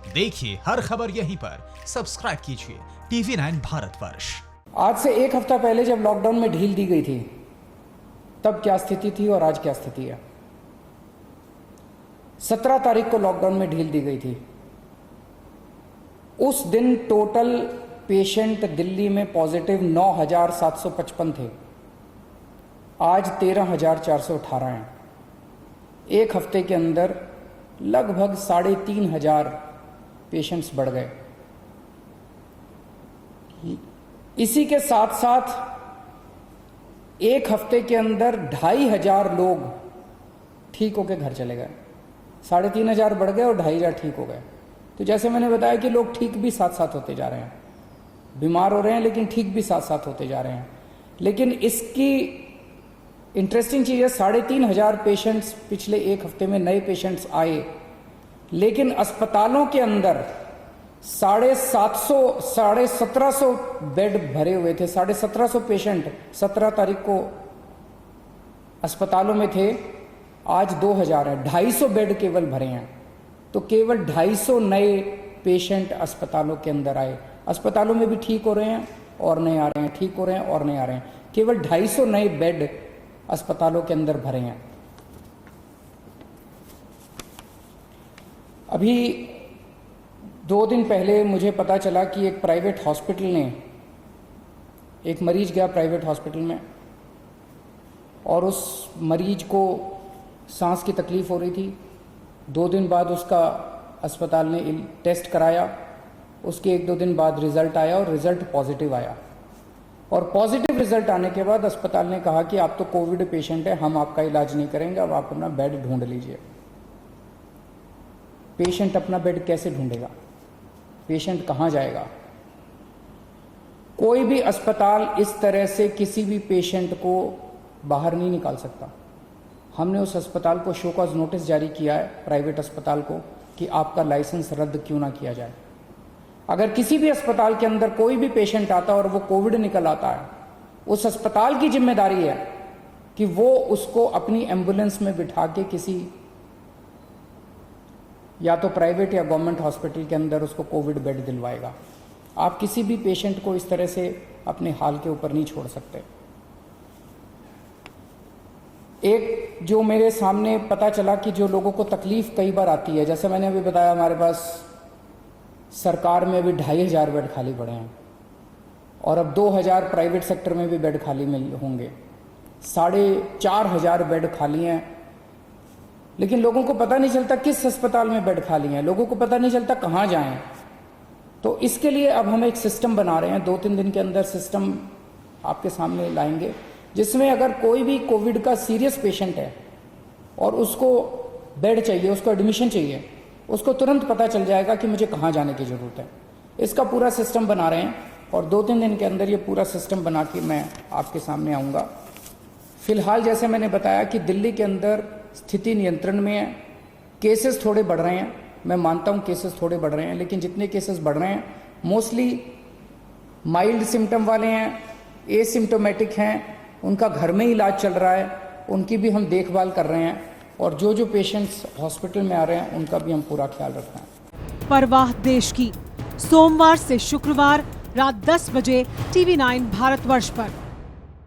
देखिए हर खबर यहीं पर, सब्सक्राइब कीजिए TV9 भारतवर्ष। आज से एक हफ्ता पहले जब लॉकडाउन में ढील दी गई थी तब क्या स्थिति थी और आज क्या स्थिति है। 17 तारीख को लॉकडाउन में ढील दी गई थी। उस दिन टोटल पेशेंट दिल्ली में पॉजिटिव 9,755 थे। आज 13,418 हैं। एक हफ्ते के अंदर लगभग 3,500 पेशेंट्स बढ़ गए। इसी के साथ साथ एक हफ्ते के अंदर 2,500 लोग ठीक होकर घर चले गए। 3,500 बढ़ गए और 2,500 ठीक हो गए। तो जैसे मैंने बताया कि लोग ठीक भी साथ साथ होते जा रहे हैं, बीमार हो रहे हैं लेकिन ठीक भी साथ साथ होते जा रहे हैं। लेकिन इसकी इंटरेस्टिंग चीज़ है, 3,500 पेशेंट्स पिछले एक हफ्ते में नए पेशेंट्स आए, लेकिन अस्पतालों के अंदर 1750 बेड भरे हुए थे। 1750 पेशेंट 17 तारीख को अस्पतालों में थे, आज 2,000 है। 250 बेड केवल भरे हैं। तो केवल 250 नए पेशेंट अस्पतालों के अंदर आए। अस्पतालों में भी ठीक हो रहे हैं और नए आ रहे हैं, ठीक हो रहे हैं और नए आ रहे हैं। केवल 250 नए बेड अस्पतालों के अंदर भरे हैं। अभी 2 दिन पहले मुझे पता चला कि एक प्राइवेट हॉस्पिटल ने, एक मरीज गया प्राइवेट हॉस्पिटल में और उस मरीज को सांस की तकलीफ हो रही थी। 2 दिन बाद उसका अस्पताल ने टेस्ट कराया। उसके 1-2 दिन बाद रिजल्ट आया और रिजल्ट पॉजिटिव आया। और पॉजिटिव रिजल्ट आने के बाद अस्पताल ने कहा कि आप तो कोविड पेशेंट है, हम आपका इलाज नहीं करेंगे, अब आप अपना बेड ढूंढ लीजिए। पेशेंट अपना बेड कैसे ढूंढेगा? पेशेंट कहाँ जाएगा? कोई भी अस्पताल इस तरह से किसी भी पेशेंट को बाहर नहीं निकाल सकता। हमने उस अस्पताल को शो कॉज नोटिस जारी किया है, प्राइवेट अस्पताल को, कि आपका लाइसेंस रद्द क्यों ना किया जाए। अगर किसी भी अस्पताल के अंदर कोई भी पेशेंट आता है और वो कोविड निकल आता है, उस अस्पताल की जिम्मेदारी है कि वो उसको अपनी एम्बुलेंस में बिठा के किसी या तो प्राइवेट या गवर्नमेंट हॉस्पिटल के अंदर उसको कोविड बेड दिलवाएगा। आप किसी भी पेशेंट को इस तरह से अपने हाल के ऊपर नहीं छोड़ सकते। एक जो मेरे सामने पता चला कि जो लोगों को तकलीफ कई बार आती है, जैसे मैंने अभी बताया, हमारे पास सरकार में अभी 2,500 बेड खाली पड़े हैं और अब 2,000 प्राइवेट सेक्टर में भी बेड खाली होंगे। 4,500 बेड खाली हैं, लेकिन लोगों को पता नहीं चलता किस अस्पताल में बेड खाली हैं, लोगों को पता नहीं चलता कहाँ जाएं। तो इसके लिए अब हम एक सिस्टम बना रहे हैं। 2-3 दिन के अंदर सिस्टम आपके सामने लाएंगे, जिसमें अगर कोई भी कोविड का सीरियस पेशेंट है और उसको बेड चाहिए, उसको एडमिशन चाहिए, उसको तुरंत पता चल जाएगा कि मुझे कहाँ जाने की ज़रूरत है। इसका पूरा सिस्टम बना रहे हैं और 2-3 दिन के अंदर ये पूरा सिस्टम बना के मैं आपके सामने आऊँगा। फिलहाल जैसे मैंने बताया कि दिल्ली के अंदर स्थिति नियंत्रण में है। केसेस थोड़े बढ़ रहे हैं, मैं मानता हूँ केसेस थोड़े बढ़ रहे हैं, लेकिन जितने केसेस बढ़ रहे हैं मोस्टली माइल्ड सिम्टम वाले हैं, एसिम्टोमेटिक हैं, उनका घर में ही इलाज चल रहा है, उनकी भी हम देखभाल कर रहे हैं और जो पेशेंट्स हॉस्पिटल में आ रहे हैं उनका भी हम पूरा ख्याल रख रहे हैं। परवाह देश की, सोमवार से शुक्रवार रात 10 बजे TV9 भारतवर्ष पर।